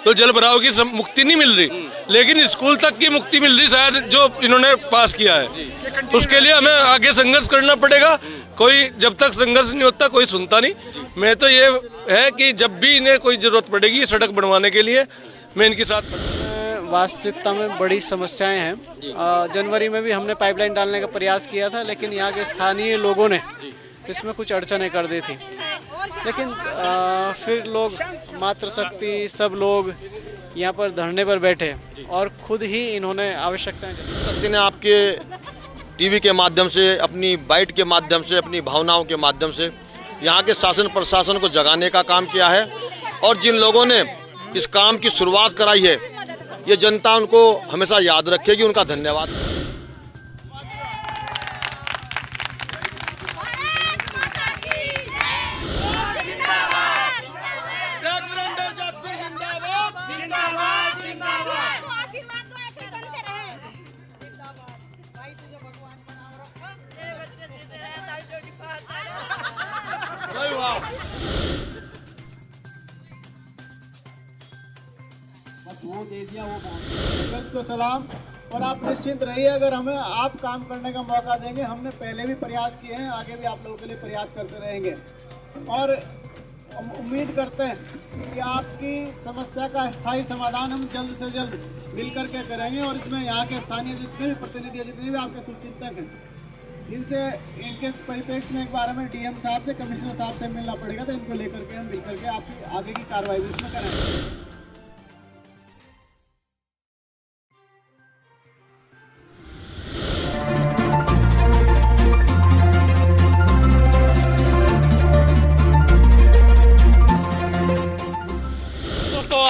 तो जल भराव की मुक्ति नहीं मिल रही, लेकिन स्कूल तक की मुक्ति मिल रही शायद जो इन्होंने पास किया है। उसके लिए हमें आगे संघर्ष करना पड़ेगा। कोई जब तक संघर्ष नहीं होता कोई सुनता नहीं। मैं तो ये है कि जब भी इन्हें कोई जरूरत पड़ेगी सड़क बनवाने के लिए, मैं इनके साथ। वास्तविकता में बड़ी समस्याएं हैं। जनवरी में भी हमने पाइपलाइन डालने का प्रयास किया था, लेकिन यहाँ के स्थानीय लोगों ने इसमें कुछ अड़चनें कर दी थी। लेकिन फिर लोग मातृशक्ति सब लोग यहाँ पर धरने पर बैठे और खुद ही इन्होंने आवश्यकताएं। शक्ति ने आपके टीवी के माध्यम से, अपनी बाइट के माध्यम से, अपनी भावनाओं के माध्यम से यहाँ के शासन प्रशासन को जगाने का काम किया है। और जिन लोगों ने इस काम की शुरुआत कराई है, ये जनता उनको हमेशा याद रखेगी। उनका धन्यवाद। वो दे दिया वो को सलाम। और आप निश्चिंत रहिए, अगर हमें आप काम करने का मौका देंगे, हमने पहले भी प्रयास किए हैं, आगे भी आप लोगों के लिए प्रयास करते रहेंगे। और हम उम्मीद करते हैं कि आपकी समस्या का स्थायी समाधान हम जल्द से जल्द मिल करके करेंगे। और इसमें यहाँ के स्थानीय जितने भी प्रतिनिधि हैं, जितने भी आपके शुभचिंतक हैं, इनसे इनके परिप्रेक्ष्य में एक बार हमें डीएम साहब से, कमिश्नर साहब से मिलना पड़ेगा। तो इनको लेकर के हम मिल करके आपकी आगे की कार्रवाई भी इसमें करेंगे।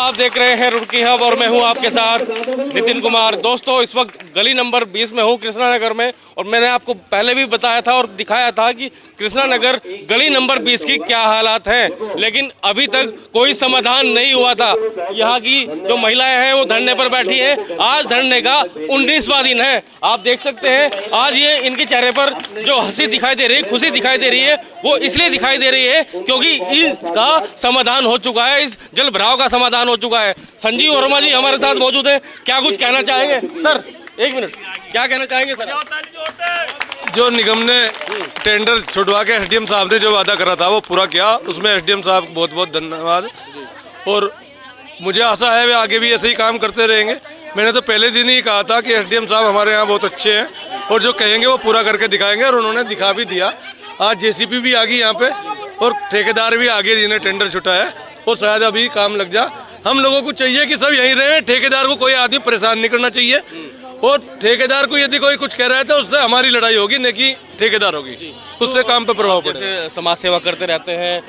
आप देख रहे हैं रुड़की हब और मैं हूं आपके साथ नितिन कुमार। दोस्तों, इस वक्त गली नंबर 20 में हूं, कृष्णा नगर में। और मैंने आपको पहले भी बताया था और दिखाया था कि कृष्णा नगर गली नंबर 20 की क्या हालात हैं, लेकिन अभी तक कोई समाधान नहीं हुआ था। यहाँ की जो महिलाएं हैं वो धरने पर बैठी हैं। आज धरने का 19वां दिन है। आप देख सकते हैं आज ये इनके चेहरे पर जो हंसी दिखाई दे रही है, खुशी दिखाई दे रही है, वो इसलिए दिखाई दे रही है क्योंकि इसका समाधान हो चुका है, इस जल भराव का समाधान हो चुका है। संजीव वर्मा जी हमारे साथ मौजूद हैं। क्या कुछ कहना चाहेंगे सर? एक मिनट, क्या कहना चाहेंगे सर? जो निगम ने टेंडर छुड़वा के एसडीएम साहब ने जो वादा करा था वो पूरा किया, उसमें एसडीएम साहब को बहुत बहुत धन्यवाद। और मुझे आशा है वे आगे भी ऐसे ही काम करते रहेंगे। मैंने तो पहले दिन ही कहा था कि एसडीएम साहब हमारे यहाँ बहुत अच्छे हैं और जो कहेंगे वो पूरा करके दिखाएंगे, और उन्होंने दिखा भी दिया। आज जेसीबी भी आ गई यहाँ पे और ठेकेदार भी आगे जिन्हें टेंडर छुटा है, और शायद अभी काम लग जा। हम लोगों को चाहिए कि सब यहीं रहे, ठेकेदार को कोई आदमी परेशान नहीं करना चाहिए। और ठेकेदार को यदि कोई कुछ कह रहा है तो उससे हमारी लड़ाई होगी, न कि ठेकेदार होगी, उससे काम पे प्रभाव पड़ेगा। जैसे समाज सेवा करते रहते हैं,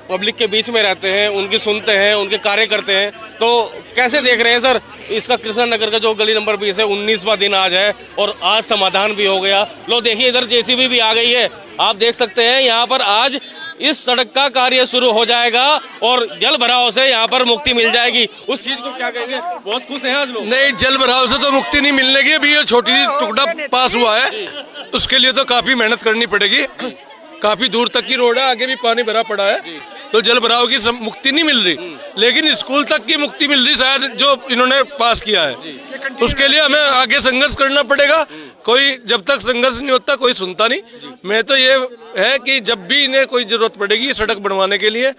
पब्लिक के बीच में रहते हैं, उनकी सुनते हैं, उनके कार्य करते हैं, तो कैसे देख रहे हैं सर इसका? कृष्णा नगर का जो गली नंबर 20 है, 19वां दिन आज है और आज समाधान भी हो गया। लो देखिए, इधर जेसीबी भी आ गई है। आप देख सकते हैं यहाँ पर आज इस सड़क का कार्य शुरू हो जाएगा और जल भराव से यहाँ पर मुक्ति मिल जाएगी। उस चीज को क्या कहेंगे? बहुत खुश हैं आज लोग। नहीं, जल भराव से तो मुक्ति नहीं मिलने की। अभी ये छोटी सी टुकड़ा पास हुआ है, उसके लिए तो काफी मेहनत करनी पड़ेगी। काफी दूर तक की रोड है, आगे भी पानी भरा पड़ा है, तो जल भराव की मुक्ति नहीं मिल रही, लेकिन स्कूल तक की मुक्ति मिल रही शायद जो इन्होंने पास किया है। उसके लिए हमें आगे संघर्ष करना पड़ेगा। कोई जब तक संघर्ष नहीं होता कोई सुनता नहीं। मैं तो ये है कि जब भी इन्हें कोई जरूरत पड़ेगी सड़क बनवाने के लिए,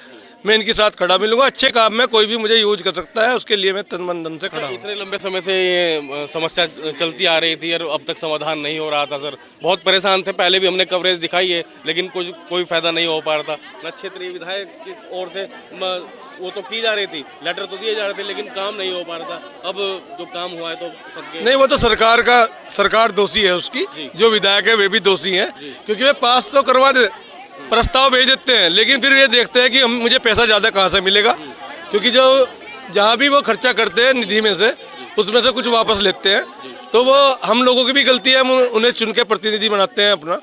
मैं इनके साथ खड़ा मिलूंगा। अच्छे काम में कोई भी मुझे यूज कर सकता है, उसके लिए मैं तन मन धन से खड़ा हूं। इतने लंबे समय से ये समस्या चलती आ रही थी और अब तक समाधान नहीं हो रहा था सर। बहुत परेशान थे, पहले भी हमने कवरेज दिखाई है, लेकिन कोई फायदा नहीं हो पा रहा था। न क्षेत्रीय विधायक की ओर से वो तो की जा रही थी, लेटर तो दिए जा रहे थे, लेकिन काम नहीं हो पा रहा था। अब जो काम हुआ है तो सबके नहीं, वो तो सरकार दोषी है उसकी। जो विधायक है वे भी दोषी है, क्योंकि वे पास तो करवा दे, प्रस्ताव भेज देते हैं, लेकिन फिर ये देखते हैं कि मुझे पैसा ज़्यादा कहाँ से मिलेगा, क्योंकि जो जहाँ भी वो खर्चा करते हैं निधि में से, उसमें से कुछ वापस लेते हैं। तो वो हम लोगों की भी गलती है, हम उन्हें चुन के प्रतिनिधि बनाते हैं अपना।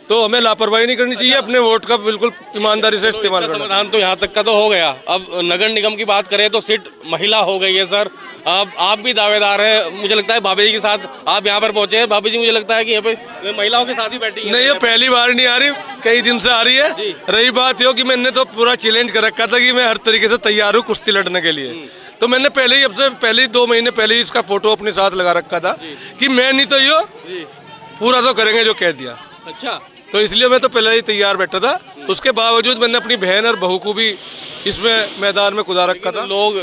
तो हमें लापरवाही नहीं करनी चाहिए, अपने वोट का बिल्कुल ईमानदारी से इस्तेमाल करना। समाधान तो यहाँ तक का तो हो गया। अब नगर निगम की बात करें तो सीट महिला हो गई है सर। अब आप भी दावेदार हैं, मुझे लगता है भाभी जी के साथ आप यहाँ पर पहुंचे हैं। भाभी जी मुझे लगता है कि यहाँ पे महिलाओं के साथ ही बैठी है। नहीं, ये पहली बार नहीं आ रही, कई दिन से आ रही है। रही बात यो कि मैंने तो पूरा चैलेंज कर रखा था कि मैं हर तरीके से तैयार हूँ कुश्ती लड़ने के लिए। तो मैंने पहले ही, अब से पहले 2 महीने पहले ही इसका फोटो अपने साथ लगा रखा था कि मैं नहीं तो यो पूरा तो करेंगे जो कह दिया। अच्छा, तो इसलिए मैं तो पहले ही तैयार बैठा था। उसके बावजूद मैंने अपनी बहन और बहू को भी इसमें मैदान में कुदा रखा था। लोग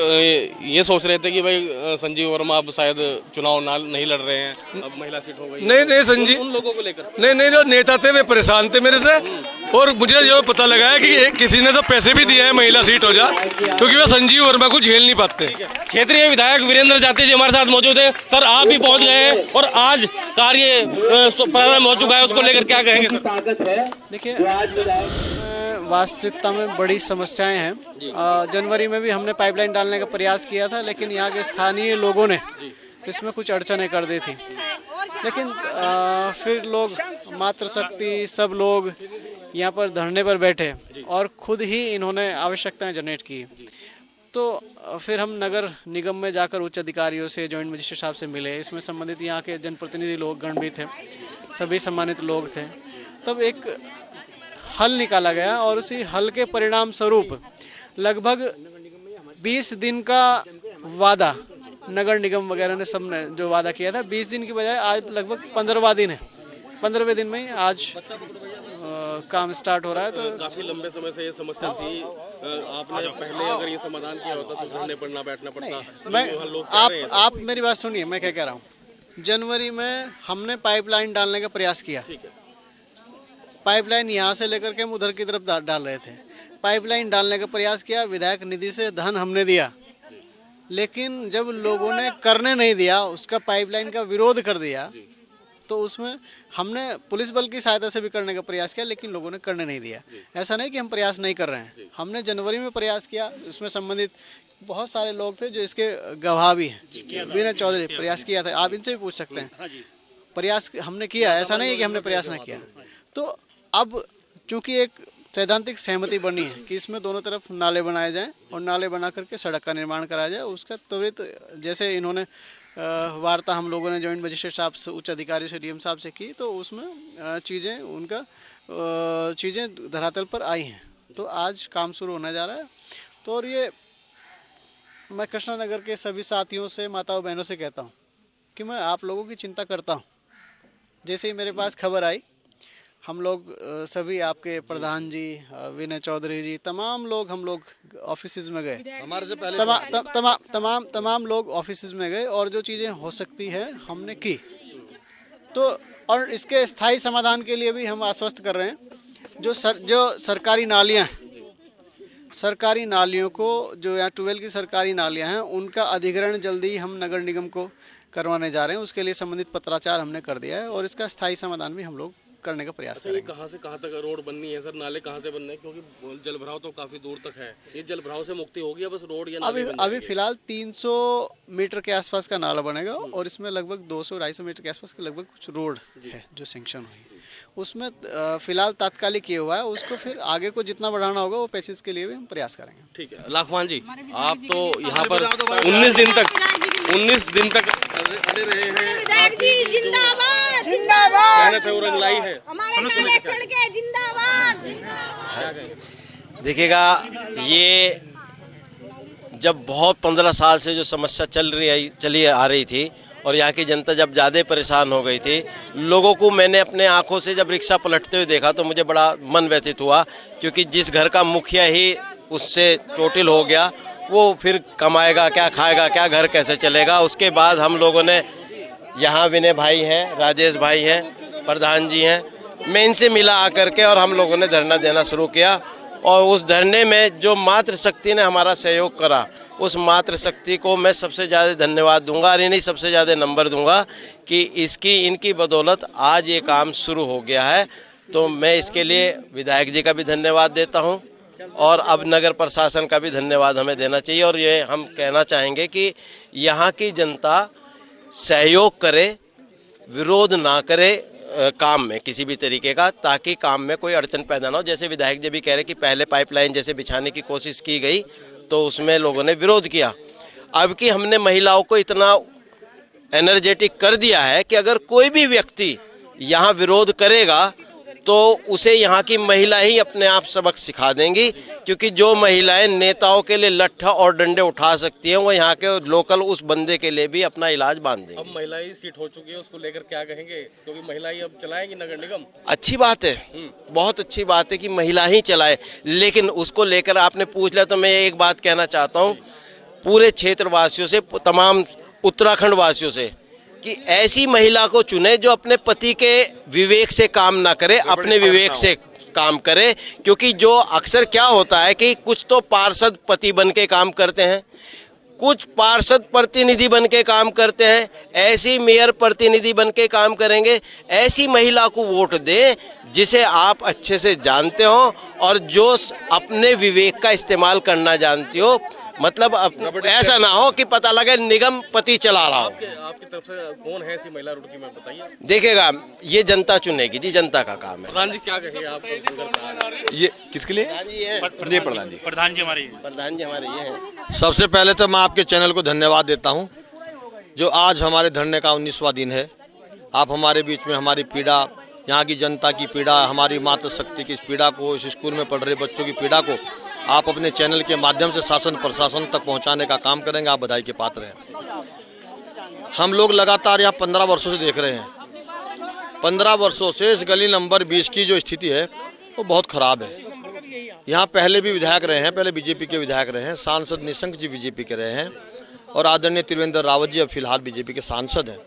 ये सोच रहे थे कि भाई संजीव वर्मा अब शायद चुनाव नहीं लड़ रहे हैं, अब महिला सीट हो गई। नहीं संजीव, उन लोगों को लेकर नहीं, जो नेता थे वे परेशान थे मेरे से। और मुझे जो पता लगा है कि किसी ने तो पैसे भी दिए हैं महिला सीट हो जा, क्योंकि वे संजीव वर्मा को झेल नहीं पाते। क्षेत्रीय विधायक वीरेंद्र जाती जी हमारे साथ मौजूद है। सर, आप भी पहुंच गए हैं और आज कार्य प्रारंभ हो चुका है, उसको लेकर क्या कहेंगे सर? देखिए, वास्तविकता में बड़ी समस्याएं हैं। जनवरी में भी हमने पाइपलाइन डालने का प्रयास किया था, लेकिन यहाँ के स्थानीय लोगों ने इसमें कुछ अड़चनें कर दी थी। लेकिन फिर लोग, मातृशक्ति, सब लोग यहाँ पर धरने पर बैठे और खुद ही इन्होंने आवश्यकताएं जनरेट की। तो फिर हम नगर निगम में जाकर उच्च अधिकारियों से, जॉइंट मजिस्ट्रेट साहब से मिले। इसमें संबंधित यहाँ के जनप्रतिनिधि लोग गण भी थे, सभी सम्मानित लोग थे। तब एक हल निकाला गया और उसी हल के परिणाम स्वरूप लगभग 20 दिन का वादा नगर निगम वगैरह ने सबने जो वादा किया था, 20 दिन की बजाय आज लगभग 15वां दिन है। 15वें दिन में ही आज काम स्टार्ट हो रहा है। तो काफी लंबे समय से ये समस्या थी। आपने पहले अगर ये समाधान किया होता तो धरने पर ना बैठना पड़ता। आप मेरी बात सुनिए, मैं क्या कह रहा हूँ। जनवरी में हमने पाइपलाइन डालने का प्रयास किया। पाइपलाइन यहाँ से लेकर के हम उधर की तरफ डाल रहे थे। पाइपलाइन डालने का प्रयास किया, विधायक निधि से धन हमने दिया, लेकिन जब लोगों ने करने नहीं दिया, उसका पाइपलाइन का विरोध कर दिया, तो उसमें हमने पुलिस बल की सहायता से भी करने का प्रयास किया, लेकिन लोगों ने करने नहीं दिया। ऐसा नहीं कि हम प्रयास नहीं कर रहे हैं, हमने जनवरी में प्रयास किया। उसमें संबंधित बहुत सारे लोग थे जो इसके गवाह भी हैं। वीरेंद्र चौधरी प्रयास किया था, आप इनसे भी पूछ सकते हैं। प्रयास हमने किया, ऐसा नहीं है कि हमने प्रयास नहीं किया। तो अब चूंकि एक सैद्धांतिक सहमति बनी है कि इसमें दोनों तरफ नाले बनाए जाएं और नाले बना करके सड़क का निर्माण कराया जाए, उसका त्वरित, जैसे इन्होंने वार्ता हम लोगों ने जॉइंट मजिस्ट्रेट साहब से, उच्च अधिकारी से, डीएम साहब से की, तो उसमें चीज़ें धरातल पर आई हैं। तो आज काम शुरू होने जा रहा है। तो और ये मैं कृष्णा नगर के सभी साथियों से, माताओं बहनों से कहता हूँ कि मैं आप लोगों की चिंता करता हूँ। जैसे ही मेरे पास खबर आई, हम लोग सभी, आपके प्रधान जी, विनय चौधरी जी, तमाम लोग, हम लोग ऑफिसेज में गए। हमारे से पहले तमाम लोग ऑफिसेज में गए और जो चीज़ें हो सकती है हमने की। तो और इसके स्थायी समाधान के लिए भी हम आश्वस्त कर रहे हैं। जो सरकारी नालियाँ हैं, सरकारी नालियों को, जो यहाँ 12 की सरकारी नालियाँ हैं, उनका अधिग्रहण जल्दी ही हम नगर निगम को करवाने जा रहे हैं। उसके लिए संबंधित पत्राचार हमने कर दिया है और इसका स्थायी समाधान भी हम लोग करने का प्रयास करेंगे। कहाँ से कहाँ तक रोड बननी है सर? नाले कहाँ से बनने हैं? क्योंकि जल भराव तो काफी दूर तक है। ये जल भराव से मुक्ति होगी या बस रोड या अभी फिलहाल 300 मीटर के आसपास का नाला बनेगा और इसमें लगभग 200-250 मीटर के आसपास के लगभग कुछ रोड है जो सैंक्शन हुई। उसमें फिलहाल तात्कालिक ये हुआ है, उसको फिर आगे को जितना बढ़ाना होगा वो पैसेज के लिए भी हम प्रयास करेंगे। ठीक है। लाखवान जी, आप तो यहाँ पर 19 दिन तक अड़े रहे हैं। मेहनत है और रंगलाई है। देखिएगा, ये जब बहुत 15 साल से जो समस्या चली आ रही थी और यहाँ की जनता जब ज़्यादा परेशान हो गई थी, लोगों को मैंने अपने आंखों से जब रिक्शा पलटते हुए देखा तो मुझे बड़ा मन व्यथित हुआ, क्योंकि जिस घर का मुखिया ही उससे चोटिल हो गया, वो फिर कमाएगा क्या, खाएगा क्या, घर कैसे चलेगा। उसके बाद हम लोगों ने, यहाँ विनय भाई हैं, राजेश भाई हैं, प्रधान जी हैं, मैं इनसे मिला आकर के और हम लोगों ने धरना देना शुरू किया। और उस धरने में जो मातृशक्ति ने हमारा सहयोग करा, उस मातृशक्ति को मैं सबसे ज़्यादा धन्यवाद दूंगा और इन्हीं सबसे ज़्यादा नंबर दूंगा कि इनकी बदौलत आज ये काम शुरू हो गया है। तो मैं इसके लिए विधायक जी का भी धन्यवाद देता हूँ और अब नगर प्रशासन का भी धन्यवाद हमें देना चाहिए। और ये हम कहना चाहेंगे कि यहाँ की जनता सहयोग करे, विरोध ना करे, काम में किसी भी तरीके का, ताकि काम में कोई अड़चन पैदा ना हो। जैसे विधायक जी भी कह रहे कि पहले पाइपलाइन जैसे बिछाने की कोशिश की गई तो उसमें लोगों ने विरोध किया। अब कि हमने महिलाओं को इतना एनर्जेटिक कर दिया है कि अगर कोई भी व्यक्ति यहाँ विरोध करेगा तो उसे यहाँ की महिला ही अपने आप सबक सिखा देंगी, क्योंकि जो महिलाएं नेताओं के लिए लट्ठा और डंडे उठा सकती हैं वो यहाँ के लोकल उस बंदे के लिए भी अपना इलाज बांध देंगी। अब महिला ही सीट हो चुकी है, उसको लेकर क्या कहेंगे, क्योंकि महिला ही अब चलाएगी नगर निगम। अच्छी बात है, बहुत अच्छी बात है कि महिला ही चलाए, लेकिन उसको लेकर आपने पूछ लिया तो मैं एक बात कहना चाहता हूँ पूरे क्षेत्रवासियों से, तमाम उत्तराखंड वासियों से, कि ऐसी महिला को चुने जो अपने पति के विवेक से काम ना करे, अपने विवेक से काम करे। क्योंकि जो अक्सर क्या होता है कि कुछ तो पार्षद पति बन के काम करते हैं, कुछ पार्षद प्रतिनिधि बन के काम करते हैं, ऐसी मेयर प्रतिनिधि बन के काम करेंगे। ऐसी महिला को वोट दें जिसे आप अच्छे से जानते हो और जो अपने विवेक का इस्तेमाल करना जानती हो। मतलब ऐसा ना हो कि पता लगे निगम पति चला रहा हो। आपकी तरफ से कौन है ऐसी महिला रुड़की में, बताइए। देखेगा, ये जनता चुनेगी जी, जनता का काम है। प्रधान जी क्या कहेंगे आप? ये किसके लिए? प्रधान जी हमारे ये हैं। सबसे पहले तो मैं आपके चैनल को धन्यवाद देता हूं, जो आज हमारे धरने का 19वां दिन है। आप हमारे बीच में हमारी पीड़ा, यहाँ की जनता की पीड़ा, हमारी मातृशक्ति की पीड़ा को, इस स्कूल में पढ़ रहे बच्चों की पीड़ा को आप अपने चैनल के माध्यम से शासन प्रशासन तक पहुँचाने का काम करेंगे। आप बधाई के पात्र हैं। हम लोग लगातार यहाँ 15 वर्षों से देख रहे हैं। 15 वर्षों से इस गली नंबर 20 की जो स्थिति है वो बहुत ख़राब है। यहाँ पहले भी विधायक रहे हैं, पहले बीजेपी के विधायक रहे हैं, सांसद निशंक जी बीजेपी के रहे हैं और आदरणीय त्रिवेंद्र रावत जी अब फिलहाल बीजेपी के सांसद हैं।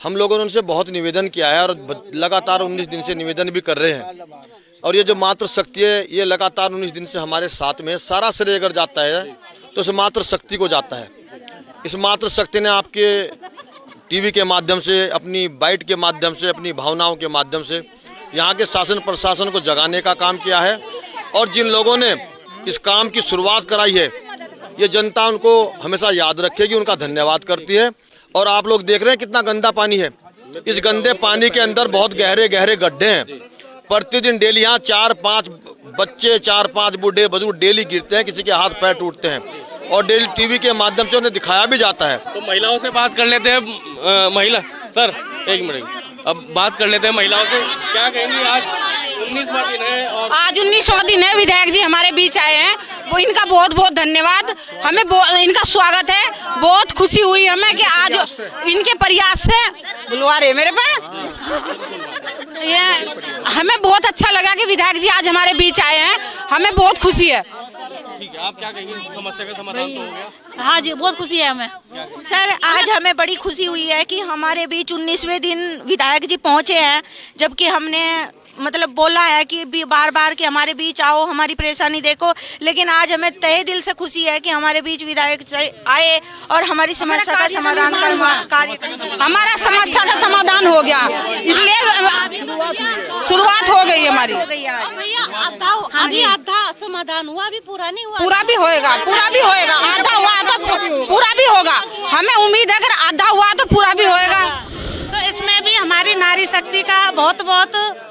हम लोगों ने उनसे बहुत निवेदन किया है और लगातार 19 दिन से निवेदन भी कर रहे हैं। और ये जो मातृशक्ति है ये लगातार 19 दिन से हमारे साथ में है। सारा श्रेय अगर जाता है तो इस मातृशक्ति को जाता है। इस मातृशक्ति ने आपके टीवी के माध्यम से, अपनी बाइट के माध्यम से, अपनी भावनाओं के माध्यम से यहाँ के शासन प्रशासन को जगाने का काम किया है। और जिन लोगों ने इस काम की शुरुआत कराई है ये जनता उनको हमेशा याद रखेगी, उनका धन्यवाद करती है। और आप लोग देख रहे हैं कितना गंदा पानी है। इस गंदे पानी के अंदर बहुत गहरे गहरे गड्ढे हैं। प्रतिदिन डेली यहाँ 4-5 बच्चे, 4-5 बूढ़े बुजुर्ग डेली गिरते हैं, किसी के हाथ पैर टूटते हैं और डेली टीवी के माध्यम से उन्हें दिखाया भी जाता है। तो महिलाओं से बात कर लेते हैं। महिला सर, एक मिनट, अब बात कर लेते हैं महिलाओं से। क्या कहेंगी, आज 19वां दिन है और आज 19वां दिन है, विधायक जी हमारे बीच आए हैं, वो इनका बहुत बहुत धन्यवाद। हमें इनका स्वागत है। बहुत खुशी हुई हमें कि आज इनके प्रयास से बुलवा रहे मेरे पे, ये हमें बहुत अच्छा लगा कि विधायक जी आज हमारे बीच आए हैं। हमें बहुत खुशी है। ठीक है, आप क्या कहेंगे, समस्या का समाधान तो हो गया? हाँ जी, बहुत खुशी है हमें। सर, आज हमें बड़ी खुशी हुई है कि हमारे बीच 19वें दिन विधायक जी पहुंचे हैं, जबकि हमने मतलब बोला है कि बार बार कि हमारे बीच आओ, हमारी परेशानी देखो, लेकिन आज हमें तहे दिल से खुशी है कि हमारे बीच विधायक आए और हमारी समस्या का समाधान हमारा समस्या का समाधान हो गया, इसलिए शुरुआत हो गई हमारी। आधा समाधान हुआ, अभी पूरा नहीं हुआ। पूरा भी होएगा, पूरा भी होएगा। आधा हुआ तो पूरा भी होगा। हमें उम्मीद है अगर आधा हुआ तो पूरा भी होएगा। तो इसमें भी हमारी नारी शक्ति का बहुत बहुत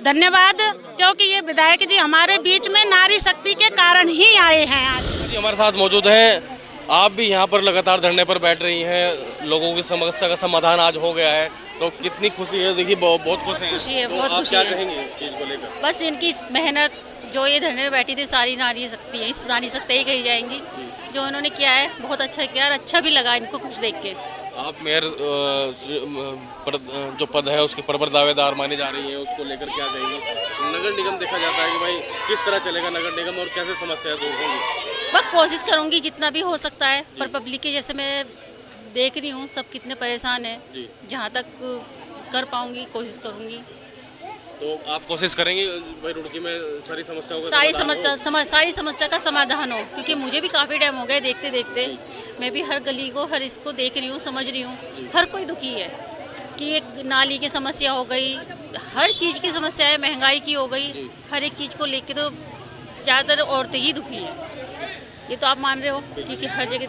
धन्यवाद, क्योंकि ये विधायक जी हमारे बीच में नारी शक्ति के कारण ही आए हैं। आज जी हमारे साथ मौजूद हैं। आप भी यहाँ पर लगातार धरने पर बैठ रही हैं, लोगों की समस्या का समाधान आज हो गया है, तो कितनी खुशी है। देखिए बहुत खुशी है। बहुत आप खुशी क्या है। कहेंगे इस चीज को लेकर? बस इनकी मेहनत, जो ये धरने में बैठी थी, सारी नारी शक्ति है, इस नारी शक्ति ही कही जाएंगी। जो इन्होंने किया है बहुत अच्छा किया और अच्छा भी लगा इनको कुछ देख के। आप मेयर जो पद है उसके परवर दावेदार मानी जा रही है, उसको लेकर क्या कहेंगे? नगर निगम देखा जाता है कि भाई किस तरह चलेगा नगर निगम और कैसे समस्या दूर होंगी? बस कोशिश करूंगी जितना भी हो सकता है, पर पब्लिक के जैसे मैं देख रही हूँ सब कितने परेशान हैं, जहाँ तक कर पाऊंगी कोशिश करूंगी। तो आप कोशिश करेंगी भाई रुड़की में सारी समस्याओं का सारी समस्या का समाधान हो, क्योंकि मुझे भी काफ़ी टाइम हो गया देखते देखते। मैं भी हर गली को, हर इसको देख रही हूँ, समझ रही हूँ। हर कोई दुखी है कि एक नाली की समस्या हो गई, हर चीज़ की समस्या है, महंगाई की हो गई, हर एक चीज़ को लेके तो ज़्यादातर औरतें ही दुखी हैं। ये तो आप मान रहे हो, क्योंकि हर जगह